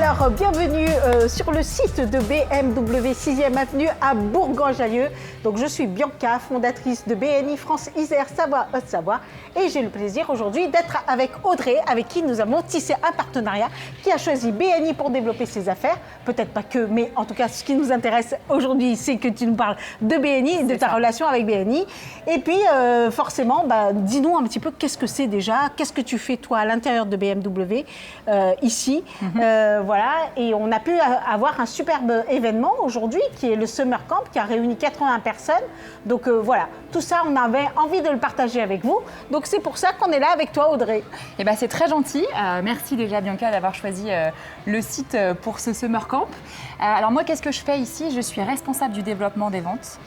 Alors, bienvenue sur le site de BMW 6e Avenue à Bourgoin-Jallieu. Donc, je suis Bianca, fondatrice de BNI France Isère Savoie Haute-Savoie. Et j'ai le plaisir aujourd'hui d'être avec Audrey, avec qui nous avons tissé un partenariat, qui a choisi BNI pour développer ses affaires. Peut-être pas que, mais en tout cas, ce qui nous intéresse aujourd'hui, c'est que tu nous parles de BNI, de ta relation avec BNI. Et puis, forcément, dis-nous un petit peu qu'est-ce que c'est déjà, qu'est-ce que tu fais toi à l'intérieur de BMW ici. Voilà, et on a pu avoir un superbe événement aujourd'hui qui est le Summer Camp qui a réuni 80 personnes. Donc voilà, tout ça, on avait envie de le partager avec vous. Donc c'est pour ça qu'on est là avec toi, Audrey. Eh ben, c'est très gentil. Merci déjà, Bianca, d'avoir choisi le site pour ce Summer Camp. Alors moi, qu'est-ce que je fais ici? Je suis responsable du développement des ventes.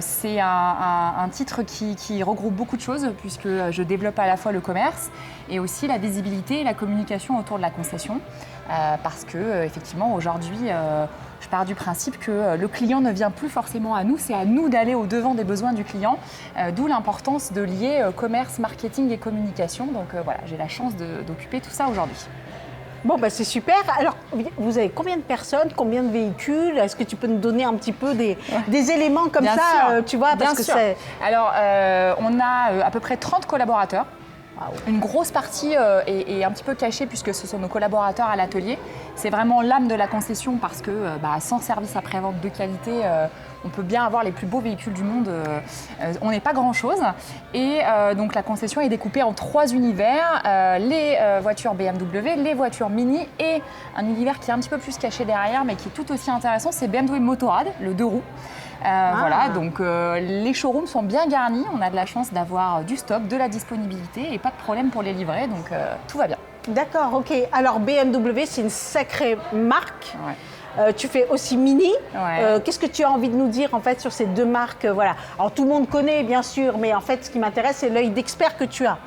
C'est un titre qui regroupe beaucoup de choses puisque je développe à la fois le commerce et aussi la visibilité et la communication autour de la concession. Parce que effectivement aujourd'hui, je pars du principe que le client ne vient plus forcément à nous, c'est à nous d'aller au-devant des besoins du client, d'où l'importance de lier commerce, marketing et communication. Donc voilà, j'ai la chance d'occuper tout ça aujourd'hui. Bon, c'est super. Alors, vous avez combien de personnes, combien de véhicules? Est-ce que tu peux nous donner un petit peu des éléments comme bien ça, sûr, tu vois, parce que c'est... Alors, on a à peu près 30 collaborateurs. Une grosse partie est un petit peu cachée puisque ce sont nos collaborateurs à l'atelier. C'est vraiment l'âme de la concession parce que sans service après-vente de qualité, on peut bien avoir les plus beaux véhicules du monde. On n'est pas grand-chose. Et donc la concession est découpée en 3 univers. Les voitures BMW, les voitures Mini et un univers qui est un petit peu plus caché derrière mais qui est tout aussi intéressant, c'est BMW Motorrad, le 2 roues. Voilà, donc les showrooms sont bien garnis, on a de la chance d'avoir du stock, de la disponibilité et pas de problème pour les livrer, donc tout va bien. D'accord, ok. Alors BMW, c'est une sacrée marque. Ouais. Tu fais aussi Mini. Ouais. Qu'est-ce que tu as envie de nous dire en fait sur ces deux marques? Voilà. Alors tout le monde connaît bien sûr, mais en fait ce qui m'intéresse c'est l'œil d'expert que tu as.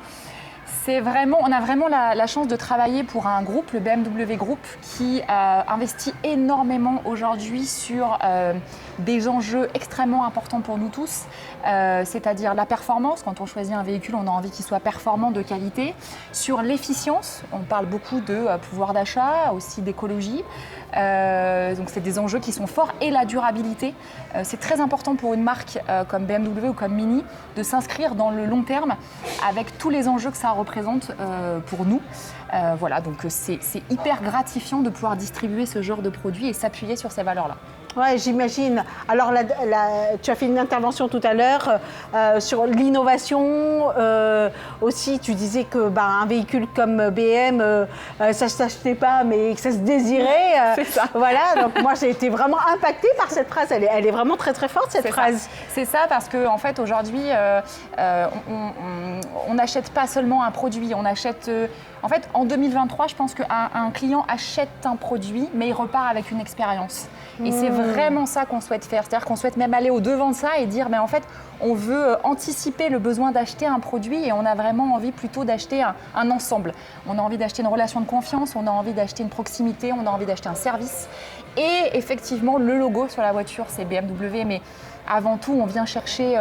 On a vraiment la chance de travailler pour un groupe, le BMW Group, qui investit énormément aujourd'hui sur des enjeux extrêmement importants pour nous tous, c'est-à-dire la performance. Quand on choisit un véhicule, on a envie qu'il soit performant, de qualité. Sur l'efficience, on parle beaucoup de pouvoir d'achat, aussi d'écologie. Donc c'est des enjeux qui sont forts, et la durabilité. C'est très important pour une marque comme BMW ou comme Mini de s'inscrire dans le long terme avec tous les enjeux que ça représente pour nous. Voilà, donc c'est hyper gratifiant de pouvoir distribuer ce genre de produits et s'appuyer sur ces valeurs-là. Ouais, j'imagine. Alors, tu as fait une intervention tout à l'heure sur l'innovation. Aussi, tu disais que un véhicule comme BM, ça ne s'achetait pas, mais que ça se désirait. C'est ça. Voilà, donc moi, j'ai été vraiment impactée par cette phrase. Elle est vraiment très, très forte, cette phrase. C'est ça, parce qu'en fait, aujourd'hui, on n'achète pas seulement un produit, on achète... En fait, en 2023, je pense qu'un client achète un produit, mais il repart avec une expérience. Et c'est vraiment ça qu'on souhaite faire. C'est-à-dire qu'on souhaite même aller au-devant de ça et dire, mais en fait, on veut anticiper le besoin d'acheter un produit et on a vraiment envie plutôt d'acheter un ensemble. On a envie d'acheter une relation de confiance, on a envie d'acheter une proximité, on a envie d'acheter un service. Et effectivement, le logo sur la voiture, c'est BMW, mais avant tout, on vient chercher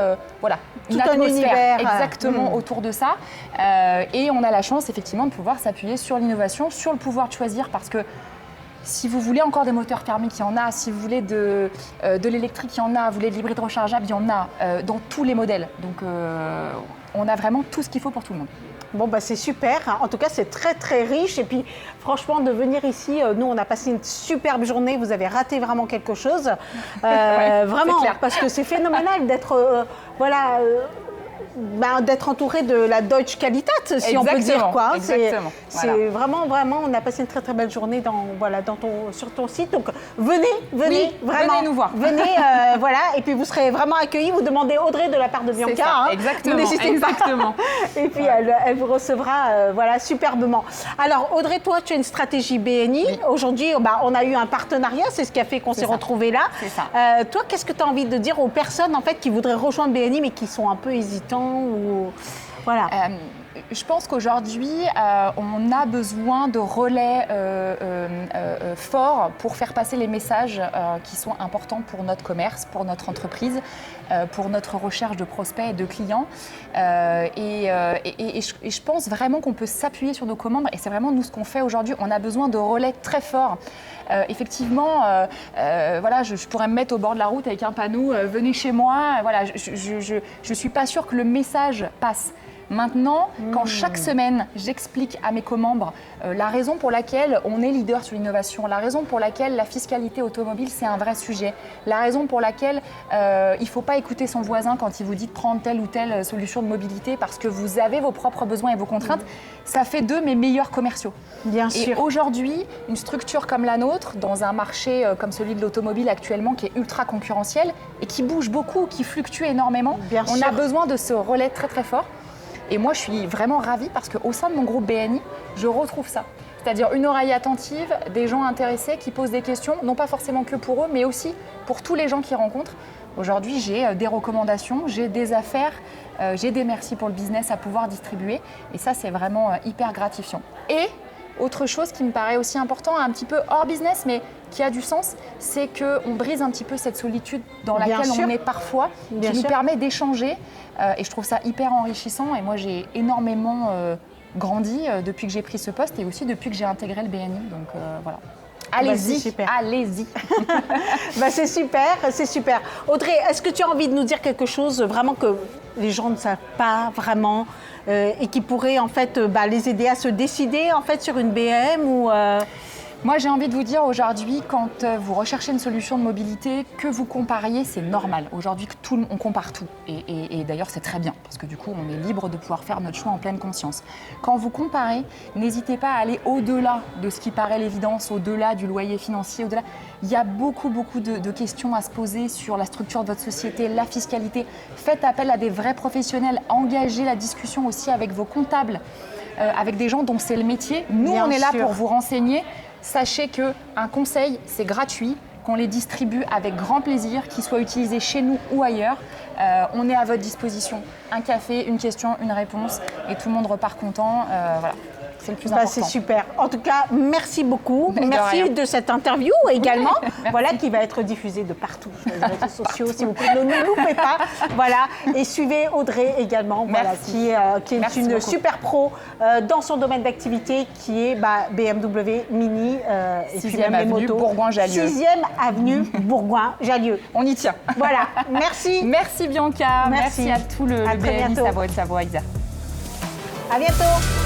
une atmosphère exactement autour de ça. Et on a la chance, effectivement, de pouvoir s'appuyer sur l'innovation, sur le pouvoir de choisir, parce que si vous voulez encore des moteurs thermiques, il y en a. Si vous voulez de l'électrique, il y en a. Vous voulez de l'hybride rechargeable, il y en a dans tous les modèles. Donc, on a vraiment tout ce qu'il faut pour tout le monde. Bon, c'est super. En tout cas, c'est très, très riche. Et puis, franchement, de venir ici, nous, on a passé une superbe journée. Vous avez raté vraiment quelque chose. Ouais, vraiment, parce que c'est phénoménal d'être... d'être entouré de la Deutsche Qualität, si on peut dire quoi. Exactement. C'est vraiment, on a passé une très très belle journée sur ton site. Donc venez, oui, vraiment. Venez nous voir. Venez, voilà, et puis vous serez vraiment accueillis. Vous demandez Audrey de la part de Bianca. Ça, exactement. N'hésitez pas. Et puis elle vous recevra, superbement. Alors Audrey, toi, tu as une stratégie BNI. Oui. Aujourd'hui, on a eu un partenariat, c'est ce qui a fait qu'on s'est retrouvés là. C'est ça. Toi, qu'est-ce que tu as envie de dire aux personnes en fait qui voudraient rejoindre BNI mais qui sont un peu hésitants ou... Voilà. Je pense qu'aujourd'hui, on a besoin de relais forts pour faire passer les messages qui sont importants pour notre commerce, pour notre entreprise, pour notre recherche de prospects et de clients. Et je pense vraiment qu'on peut s'appuyer sur nos commandes et c'est vraiment nous ce qu'on fait aujourd'hui. On a besoin de relais très forts. Effectivement, voilà, je pourrais me mettre au bord de la route avec un panneau « Venez chez moi ». Voilà, je ne suis pas sûre que le message passe. Maintenant, quand chaque semaine, j'explique à mes co-membres la raison pour laquelle on est leader sur l'innovation, la raison pour laquelle la fiscalité automobile, c'est un vrai sujet, la raison pour laquelle il ne faut pas écouter son voisin quand il vous dit de prendre telle ou telle solution de mobilité parce que vous avez vos propres besoins et vos contraintes, ça fait d'eux mes meilleurs commerciaux. Bien et sûr. Aujourd'hui, une structure comme la nôtre, dans un marché comme celui de l'automobile actuellement, qui est ultra concurrentiel et qui bouge beaucoup, qui fluctue énormément, on a besoin de ce relais très très fort. Et moi, je suis vraiment ravie parce qu'au sein de mon groupe BNI, je retrouve ça. C'est-à-dire une oreille attentive, des gens intéressés qui posent des questions, non pas forcément que pour eux, mais aussi pour tous les gens qu'ils rencontrent. Aujourd'hui, j'ai des recommandations, j'ai des affaires, j'ai des merci pour le business à pouvoir distribuer. Et ça, c'est vraiment hyper gratifiant. Et autre chose qui me paraît aussi important, un petit peu hors business, mais qui a du sens, c'est qu'on brise un petit peu cette solitude dans laquelle on est parfois, qui nous permet d'échanger. Et je trouve ça hyper enrichissant. Et moi, j'ai énormément grandi depuis que j'ai pris ce poste et aussi depuis que j'ai intégré le BNI. Donc voilà. Allez-y, allez-y. C'est super, c'est super. Audrey, est-ce que tu as envie de nous dire quelque chose vraiment que les gens ne savent pas vraiment et qui pourrait en fait les aider à se décider en fait sur une BM ou Moi, j'ai envie de vous dire aujourd'hui, quand vous recherchez une solution de mobilité, que vous compariez, c'est normal. Aujourd'hui, on compare tout. Et d'ailleurs, c'est très bien, parce que du coup, on est libre de pouvoir faire notre choix en pleine conscience. Quand vous comparez, n'hésitez pas à aller au-delà de ce qui paraît l'évidence, au-delà du loyer financier, au-delà. Il y a beaucoup de questions à se poser sur la structure de votre société, la fiscalité. Faites appel à des vrais professionnels, engagez la discussion aussi avec vos comptables, avec des gens dont c'est le métier. Nous, on est là pour vous renseigner. Sachez qu'un conseil, c'est gratuit, qu'on les distribue avec grand plaisir, qu'ils soient utilisés chez nous ou ailleurs. On est à votre disposition. Un café, une question, une réponse et tout le monde repart content. Voilà. C'est le plus important. C'est super. En tout cas, merci beaucoup. Merci de cette interview également, voilà, qui va être diffusée de partout sur les réseaux sociaux. S'il vous plaît, ne loupez pas. Voilà. Et suivez Audrey également, voilà, qui est une super pro dans son domaine d'activité, qui est BMW Mini et puis même les motos. Bourgoin-Jallieu. 6e avenue Bourgoin-Jallieu. On y tient. Voilà. Merci. Merci Bianca. Merci à tout le BNI Savoie-Isère. À bientôt.